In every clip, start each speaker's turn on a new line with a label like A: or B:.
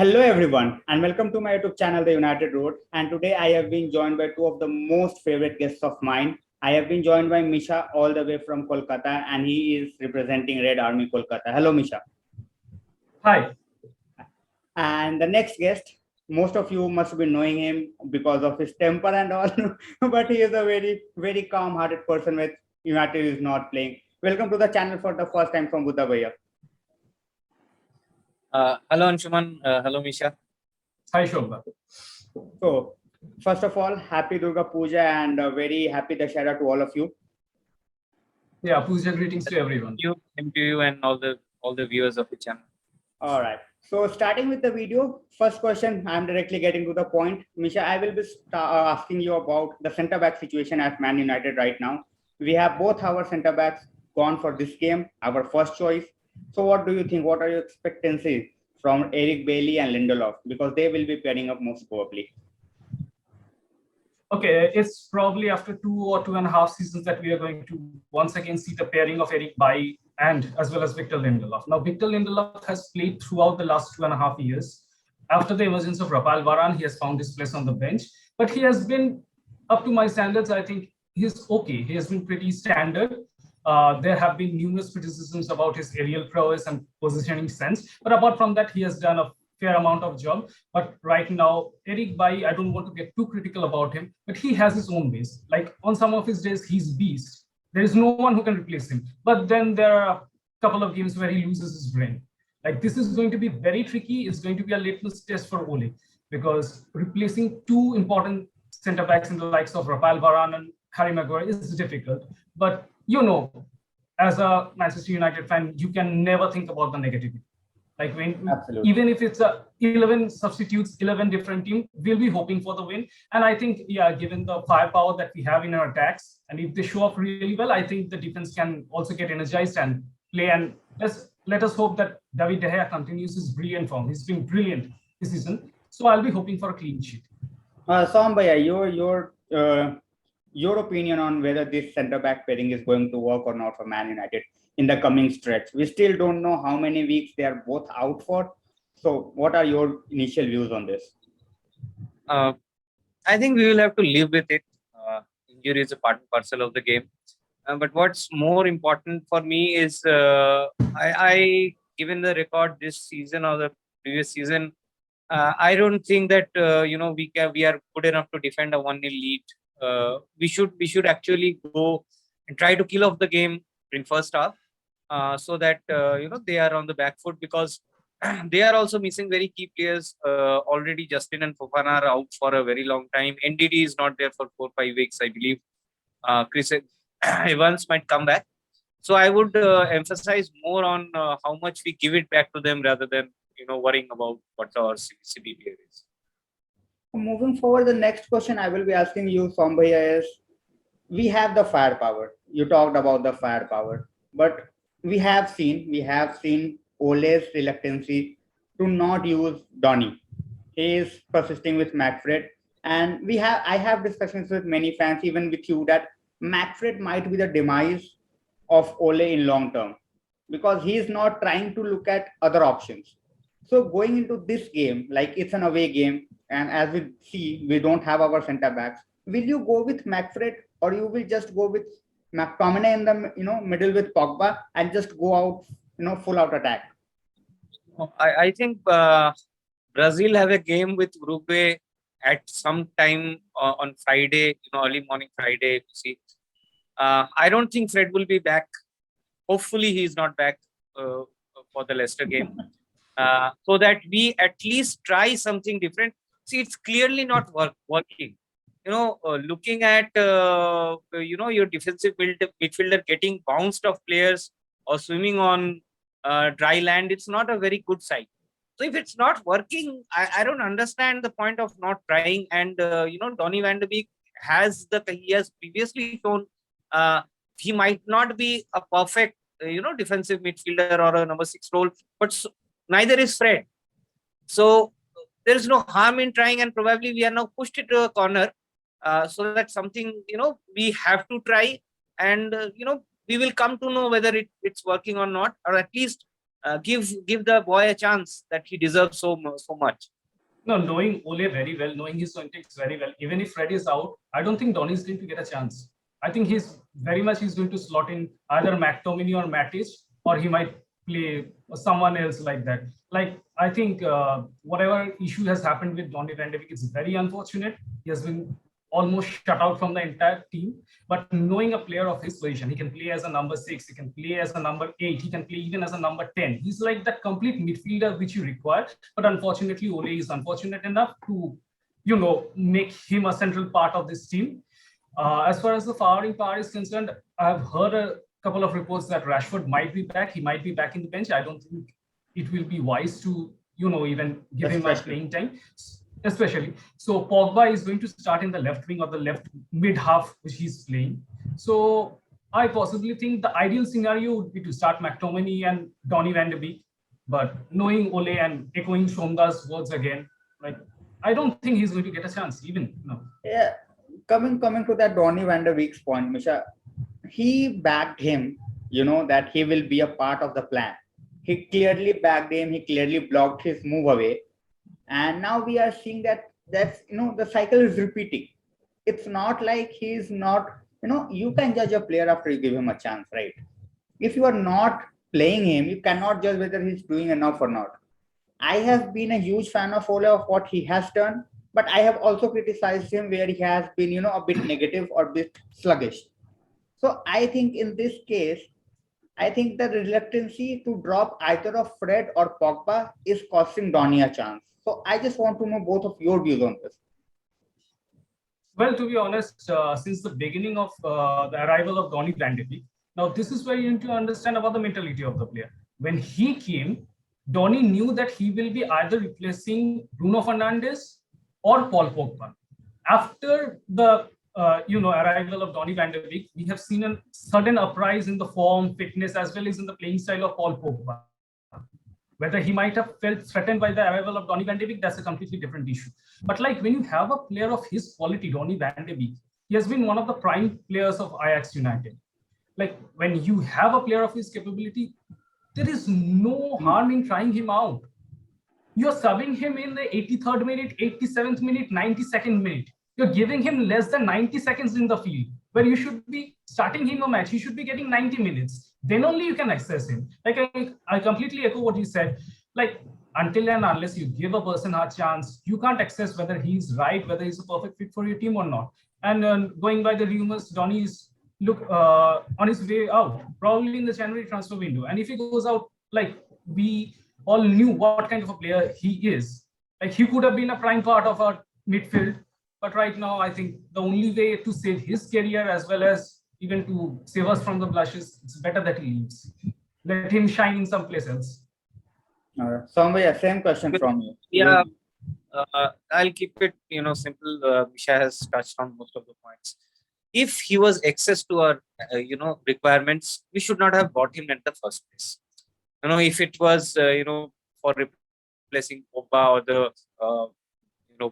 A: Hello everyone and welcome to my YouTube channel The United Road, and today I have been joined by two of the most favorite guests of mine. I have been joined by Misha all the way from Kolkata, and he is representing Red Army Kolkata. Hello Misha.
B: Hi.
A: And the next guest, most of you must be knowing him because of his temper and all, but he is a very calm-hearted person with United is not playing. Welcome to the channel for the first time from Buddha Bhaiya.
C: Hello Anshuman, hello Misha.
B: Hi, Shobha.
A: So, first of all, happy Durga Puja and very happy Dashera to all of you.
B: Yeah, Puja greetings to everyone.
C: Same to you and all the viewers of the channel.
A: All right. So, starting with the video, first question, I'm directly getting to the point. Misha, I will be asking you about the centre back situation at Man United right now. We have both our centre backs gone for this game, our first choice. So, what do you think? What are your expectancies from Eric Bailey and Lindelof? Because they will be pairing up most probably.
B: Okay, it's probably after 2 or 2.5 seasons that we are going to once again see the pairing of Eric Bailly and as well as Victor Lindelof. Now, Victor Lindelof has played throughout the last 2.5 years. After the emergence of Rafael Varane, he has found his place on the bench, but he has been, up to my standards, I think he's okay. He has been pretty standard. There have been numerous criticisms about his aerial prowess and positioning sense, but apart from that, he has done a fair amount of job. But right now, Eric Bailly, I don't want to get too critical about him, but he has his own base. Like on some of his days, he's beast. There is no one who can replace him. But then there are a couple of games where he loses his brain. Like this is going to be very tricky. It's going to be a litmus test for Ole, because replacing two important center backs in the likes of Rafael Varane and Harry Maguire is difficult. But you know, as a Manchester United fan, you can never think about the negativity. Like when,
A: Absolutely.
B: even if it's a 11 substitutes, 11 different team, we'll be hoping for the win. And I think, yeah, given the firepower that we have in our attacks, and if they show up really well, I think the defense can also get energized and play. And let us hope that David De Gea continues his brilliant form. He's been brilliant this season. So I'll be hoping for a clean sheet.
A: Sam Bhaiya, your opinion on whether this centre back pairing is going to work or not for Man United in the coming stretch. We still don't know how many weeks they are both out for. So, what are your initial views on this?
C: I think we will have to live with it. Injury is a part and parcel of the game. But what's more important for me is given the record this season or the previous season, I don't think that we are good enough to defend a 1-0 lead. We should actually go and try to kill off the game in first half, so that they are on the back foot, because they are also missing very key players. Already Justin and Fofana are out for a very long time. NDD is not there for 4-5 weeks, I believe. Chris Evans might come back. So I would emphasize more on how much we give it back to them rather than worrying about what our CB player is.
A: Moving forward, the next question I will be asking you, Sam Bhaiya, is we have the firepower. You talked about the firepower, but we have seen Ole's reluctancy to not use Donny. He is persisting with McFred, and I have discussions with many fans, even with you, that McFred might be the demise of Ole in long term, because he is not trying to look at other options. So going into this game, like it's an away game, and as we see, we don't have our centre backs. Will you go with McFred, or you will just go with McTominay in the middle with Pogba and just go out full out attack?
C: I think Brazil have a game with Uruguay at some time on Friday, early morning Friday. See, I don't think Fred will be back. Hopefully, he is not back for the Leicester game, so that we at least try something different. See, it's clearly not working. Looking at your defensive midfielder getting bounced off players or swimming on dry land, it's not a very good sign. So if it's not working, I don't understand the point of not trying. And Donny van de Beek he has previously shown he might not be a perfect defensive midfielder or a number 6 role, but neither is Fred. So there is no harm in trying, and probably we are now pushed into a corner. So that's something we have to try, and we will come to know whether it's working or not, or at least Give the boy a chance that he deserves so much.
B: No, knowing Ole very well, knowing his antics very well, even if Fred is out, I don't think Donny is going to get a chance. I think he's going to slot in either McTominay or Matic, or he might play someone else like that. Like, I think whatever issue has happened with Donny van de Beek is very unfortunate. He has been almost shut out from the entire team. But knowing a player of his position, he can play as a number 6, he can play as a number 8, he can play even as a number 10. He's like that complete midfielder which you require. But unfortunately, Ole is unfortunate enough to, make him a central part of this team. As far as the forwarding power is concerned, I've heard a couple of reports that Rashford might be back. He might be back in the bench. I don't think it will be wise to, even give him much playing time. Especially. So Pogba is going to start in the left wing or the left mid half, which he's playing. So I possibly think the ideal scenario would be to start McTominay and Donny van de Beek. But knowing Ole and echoing Shonda's words again, like, I don't think he's going to get a chance even. No.
A: Yeah, coming to that Donny van de Beek's point, Misha, he backed him, that he will be a part of the plan. He clearly backed him. He clearly blocked his move away. And now we are seeing that the cycle is repeating. It's not like he's not, you can judge a player after you give him a chance, right? If you are not playing him, you cannot judge whether he's doing enough or not. I have been a huge fan of Ole, of what he has done, but I have also criticized him where he has been, a bit negative or a bit sluggish. So I think in this case, I think the reluctancy to drop either of Fred or Pogba is costing Donny a chance. So I just want to know both of your views on this.
B: Well, to be honest, since the beginning of the arrival of Donny van de Beek, now this is where you need to understand about the mentality of the player. When he came, Donny knew that he will be either replacing Bruno Fernandes or Paul Pogba. After the arrival of Donny van de Beek, we have seen a sudden uprise in the form, fitness, as well as in the playing style of Paul Pogba. Whether he might have felt threatened by the arrival of Donny van de Beek, that's a completely different issue. But like when you have a player of his quality, Donny van de Beek, he has been one of the prime players of Ajax United. Like when you have a player of his capability, there is no harm in trying him out. You're subbing him in the 83rd minute, 87th minute, 92nd minute. You're giving him less than 90 seconds in the field, where you should be starting him a match. He should be getting 90 minutes. Then only you can access him. Like I completely echo what you said. Like until and unless you give a person a chance, you can't access whether he's right, whether he's a perfect fit for your team or not. And going by the rumors, Donny is on his way out, probably in the January transfer window. And if he goes out, like we all knew what kind of a player he is. Like he could have been a prime part of our midfield. But right now, I think the only way to save his career as well as even to save us from the blushes, it's better that he leaves. Let him shine in some place else.
A: Somewhere, same question from you.
C: Yeah, I'll keep it, simple. Misha has touched on most of the points. If he was access to our, requirements, we should not have bought him at the first place. If it was, for replacing Pogba or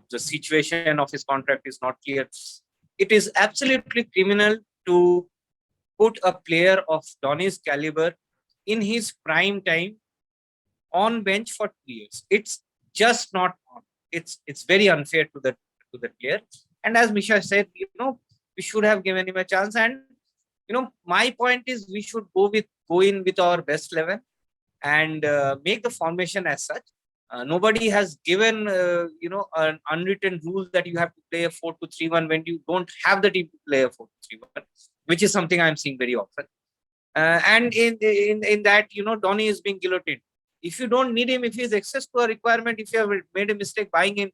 C: the situation of his contract is not clear. It is absolutely criminal to put a player of Donny's caliber in his prime time on bench for 2 years. It's just not on. It's very unfair to the player. And as Misha said, we should have given him a chance. And my point is we should go in with our best 11 and make the formation as such. Nobody has given an unwritten rule that you have to play a 4-2-3-1 when you don't have the team to play a 4-2-3-1, which is something I'm seeing very often. And in that, Donny is being guillotined. If you don't need him, if he's access to a requirement, if you have made a mistake buying him,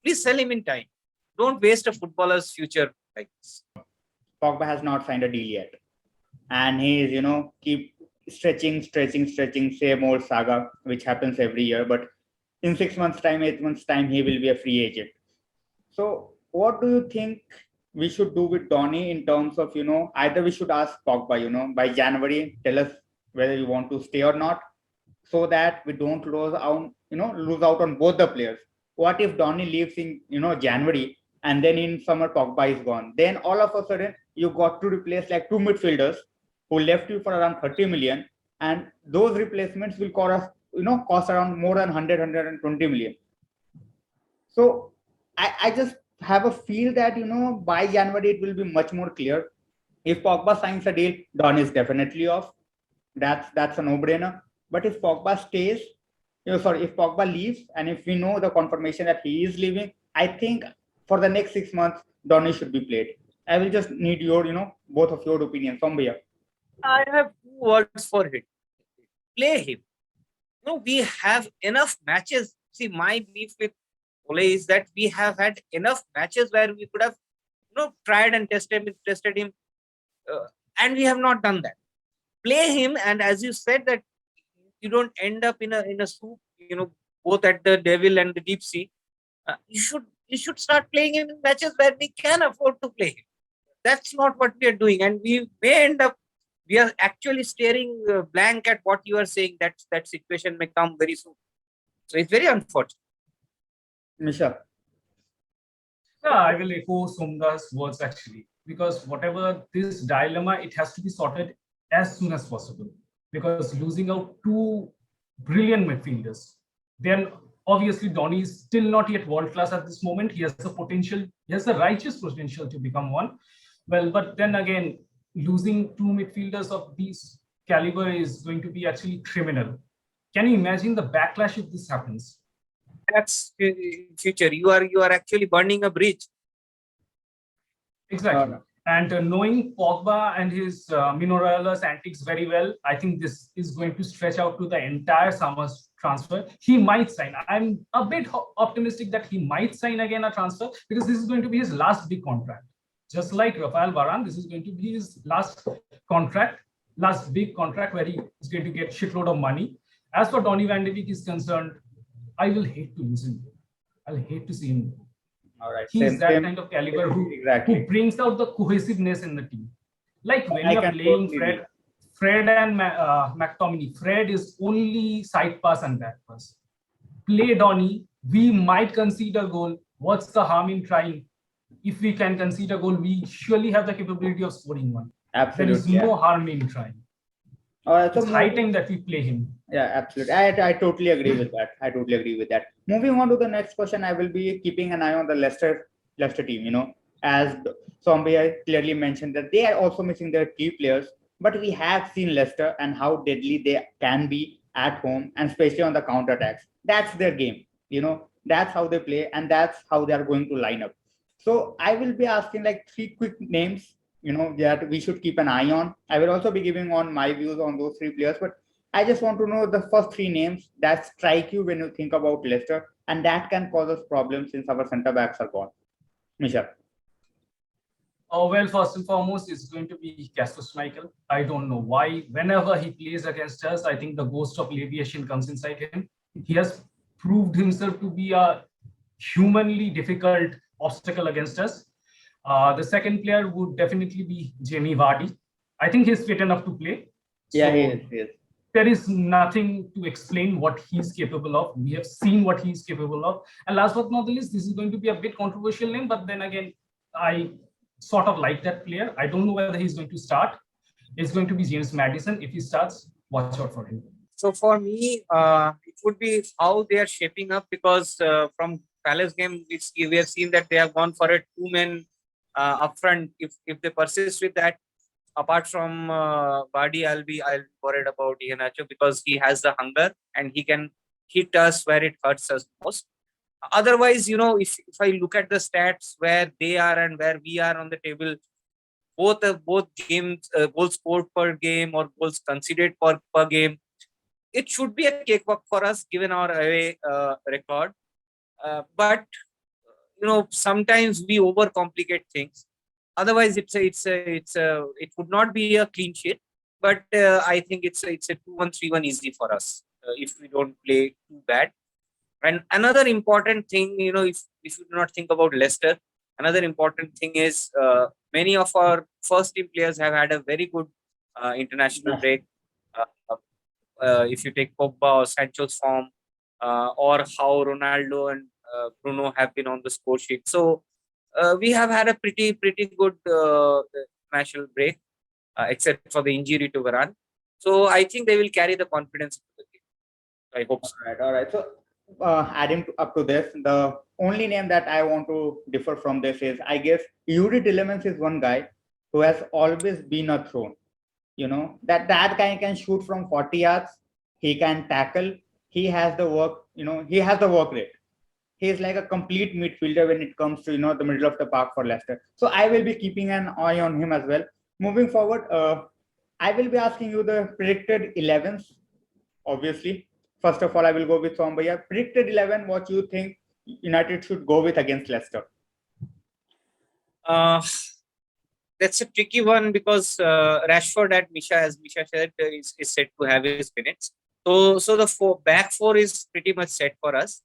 C: please sell him in time. Don't waste a footballer's future like this.
A: Pogba has not signed a deal yet, and he is keep stretching, same old saga which happens every year. But in 6 months' time, 8 months' time, he will be a free agent. So what do you think we should do with Donny in terms of, either we should ask Pogba, by January, tell us whether you want to stay or not, so that we don't lose out on both the players. What if Donny leaves in, January, and then in summer Pogba is gone? Then all of a sudden you got to replace like 2 midfielders who left you for around 30 million. and those replacements will cost around more than 120 million. So I just have a feel that by January it will be much more clear. If Pogba signs a deal, Don is definitely off. That's a no-brainer. But if Pogba stays, if Pogba leaves, and if we know the confirmation that he is leaving, I think for the next 6 months, Donny should be played. I will just need your, both of your opinions. Sombhaiya.
C: I have two words for it. Play him. No, we have enough matches. See, my beef with Ole is that we have had enough matches where we could have, tried and tested him, and we have not done that. Play him, and as you said that you don't end up in a soup, both at the devil and the deep sea. You should start playing him in matches where we can afford to play him. That's not what we are doing, and we may end up. We are actually staring blank at what you are saying. That situation may come very soon. So it's very unfortunate.
A: Misha.
B: Yeah, I will echo Somda's words actually, because whatever this dilemma, it has to be sorted as soon as possible. Because losing out two brilliant midfielders, then obviously Donny is still not yet world class at this moment. He has the potential, he has the righteous potential to become one. Well, but then again, losing two midfielders of this caliber is going to be actually criminal. Can you imagine the backlash if this happens?
C: That's future. You are actually burning a bridge.
B: Exactly. And knowing Pogba and his Mino Raiola's antics very well, I think this is going to stretch out to the entire summer transfer. He might sign. I'm a bit optimistic that he might sign again a transfer, because this is going to be his last big contract. Just like Rafael Varane, this is going to be his last big contract where he is going to get shitload of money. As for Donny van de Beek is concerned, I will hate to lose him. I'll hate to see him.
A: All right.
B: He's that kind of caliber who brings out the cohesiveness in the team. Like when you're playing Fred and McTominay, Fred is only side pass and back pass. Play Donny, we might concede a goal. What's the harm in trying? If we can concede a goal, we surely have the capability of scoring one.
A: Absolutely.
B: There is no harm in trying. It's high time that we play him.
A: Yeah, absolutely. I totally agree with that. Moving on to the next question, I will be keeping an eye on the Leicester team. As Sombhaiya clearly mentioned that they are also missing their key players, but we have seen Leicester and how deadly they can be at home, and especially on the counter-attacks. That's their game. That's how they play, and that's how they are going to line up. So I will be asking like 3 quick names that we should keep an eye on. I will also be giving on my views on those 3 players, but I just want to know the first 3 names that strike you when you think about Leicester, and that can cause us problems since our centre backs are gone. Misha.
B: Well, first and foremost, it's going to be Casper Schmeichel. I don't know why. Whenever he plays against us, I think the ghost of aviation comes inside him. He has proved himself to be a humanly difficult obstacle against us. The second player would definitely be Jamie Vardy. I think he's fit enough to play.
A: Yeah, he is.
B: There is nothing to explain what he's capable of. We have seen what he's capable of. And last but not the least, this is going to be a bit controversial name, but then again, I sort of like that player. I don't know whether he's going to start. It's going to be James Maddison. If he starts, watch out for him.
C: So for me, it would be how they are shaping up, because from Palace game, we have seen that they have gone for a 2-man up front. If they persist with that, apart from Vardy, I'll be worried about Iheanacho, because he has the hunger and he can hit us where it hurts us most. Otherwise, if I look at the stats where they are and where we are on the table, both games, goals scored per game or goals conceded per game, it should be a cakewalk for us given our away record. But sometimes we overcomplicate things. Otherwise, it would not be a clean sheet. But I think it's a 2-1, 3-1 easy for us if we don't play too bad. And another important thing, if you do not think about Leicester, another important thing is many of our first team players have had a very good international break. If you take Pogba or Sancho's form, or how Ronaldo and Bruno have been on the score sheet. So we have had a pretty good national break, except for the injury to Varane. So I think they will carry the confidence into the game. I hope so.
A: All right. So, up to this, the only name that I want to differ from this is, I guess, Yuri Tillemans is one guy who has always been a throne. You know, that guy can shoot from 40 yards. He can tackle. He has the work. You know, he has the work rate. He is like a complete midfielder when it comes to, you know, the middle of the park for Leicester. So I will be keeping an eye on him as well. Moving forward, I will be asking you the predicted 11s. Obviously, first of all, I will go with Sombaya. Predicted 11. What you think United should go with against Leicester?
C: That's a tricky one because Rashford at Misha, as Misha said, is set to have his minutes. So the back four is pretty much set for us.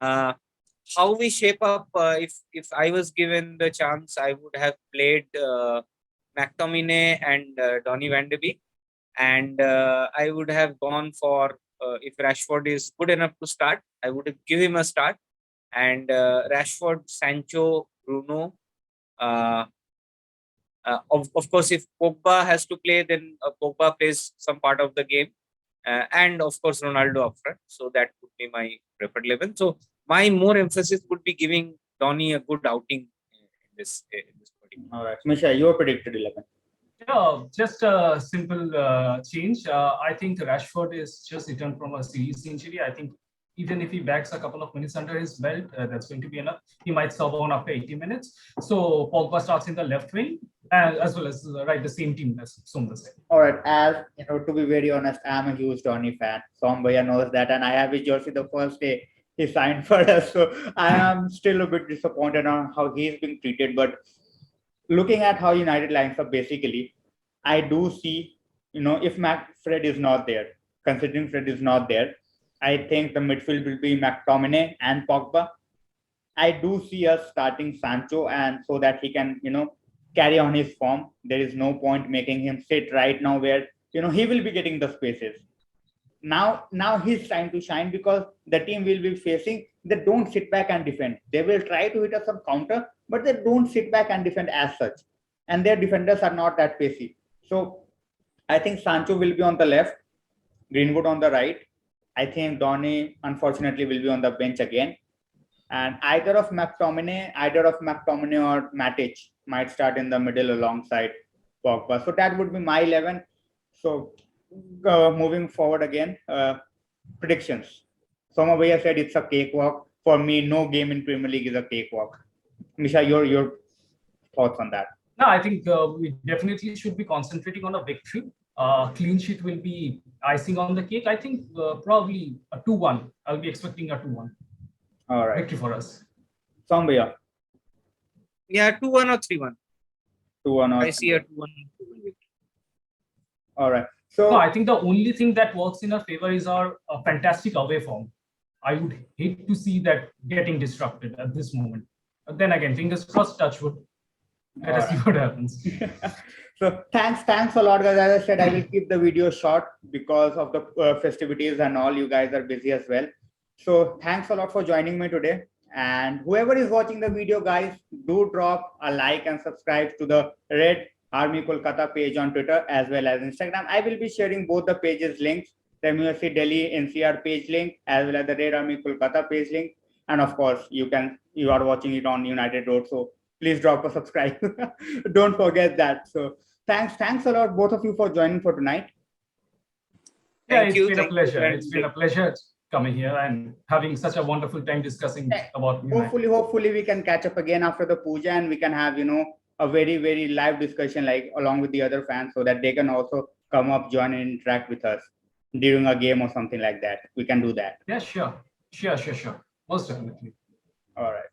C: How we shape up, if I was given the chance, I would have played McTominay and Donny van de Beek, and I would have gone for, if Rashford is good enough to start, I would give him a start, and Rashford, Sancho, Bruno. Of course, if Pogba has to play, then Pogba plays some part of the game, and of course Ronaldo up front. So that would be my preferred 11. So my more emphasis would be giving Donny a good outing in this particular.
A: All right, Misha, your predicted 11.
B: Yeah, just a simple change. I think Rashford is just returned from a serious injury. I think even if he bags a couple of minutes under his belt, that's going to be enough. He might sub on after 80 minutes. So Pogba starts in the left wing, as well as the same team as Sumba said.
A: All right, as you know, to be very honest, I'm a huge Donny fan. Sombaya knows that, and I have his jersey the first day he signed for us. So I am still a bit disappointed on how he's being treated. But looking at how United lines up, basically, I do see, you know, if Fred is not there, considering Fred is not there, I think the midfield will be McTominay and Pogba. I do see us starting Sancho, and so that he can, you know, carry on his form. There is no point making him sit right now where, you know, he will be getting the spaces. Now he's trying to shine because the team will be facing, they don't sit back and defend. They will try to hit us some counter, but they don't sit back and defend as such. And their defenders are not that pacey. So I think Sancho will be on the left, Greenwood on the right. I think Donny, unfortunately, will be on the bench again. And either of McTominay or Matic might start in the middle alongside Pogba. So that would be my 11. So moving forward again, predictions. Somabhaiya said it's a cakewalk. For me, no game in Premier League is a cakewalk. Misha, your thoughts on that?
B: No, I think we definitely should be concentrating on a victory. Clean sheet will be icing on the cake. I think probably a 2-1. I'll be expecting a 2-1.
A: All right.
B: Victory for us.
A: Sombhaiya.
C: Yeah, 2-1 or 3-1.
A: 2-1 or
C: I see a 2-1 victory.
A: All right. So
B: no, I think the only thing that works in our favor is our fantastic away form. I would hate to see that getting disrupted at this moment. But then again, fingers crossed, touch wood. Let us see what happens.
A: So thanks a lot, guys. As I said, I will keep the video short because of the festivities and all. You guys are busy as well. So thanks a lot for joining me today. And whoever is watching the video, guys, do drop a like and subscribe to the Red Army Kolkata page on Twitter as well as Instagram. I will be sharing both the pages links, the MUFC Delhi NCR page link as well as the Red Army Kolkata page link. And of course, you are watching it on United Road. So please drop a subscribe. Don't forget that. So thanks a lot, both of you, for joining for tonight.
B: Yeah, it's been a pleasure. It's been a pleasure coming here and having such a wonderful time discussing about United.
A: Hopefully we can catch up again after the puja and we can have, you know, a very, very live discussion, like along with the other fans, so that they can also come up, join and interact with us during a game or something like that. We can do that.
B: Yeah, sure. Most definitely.
A: All right.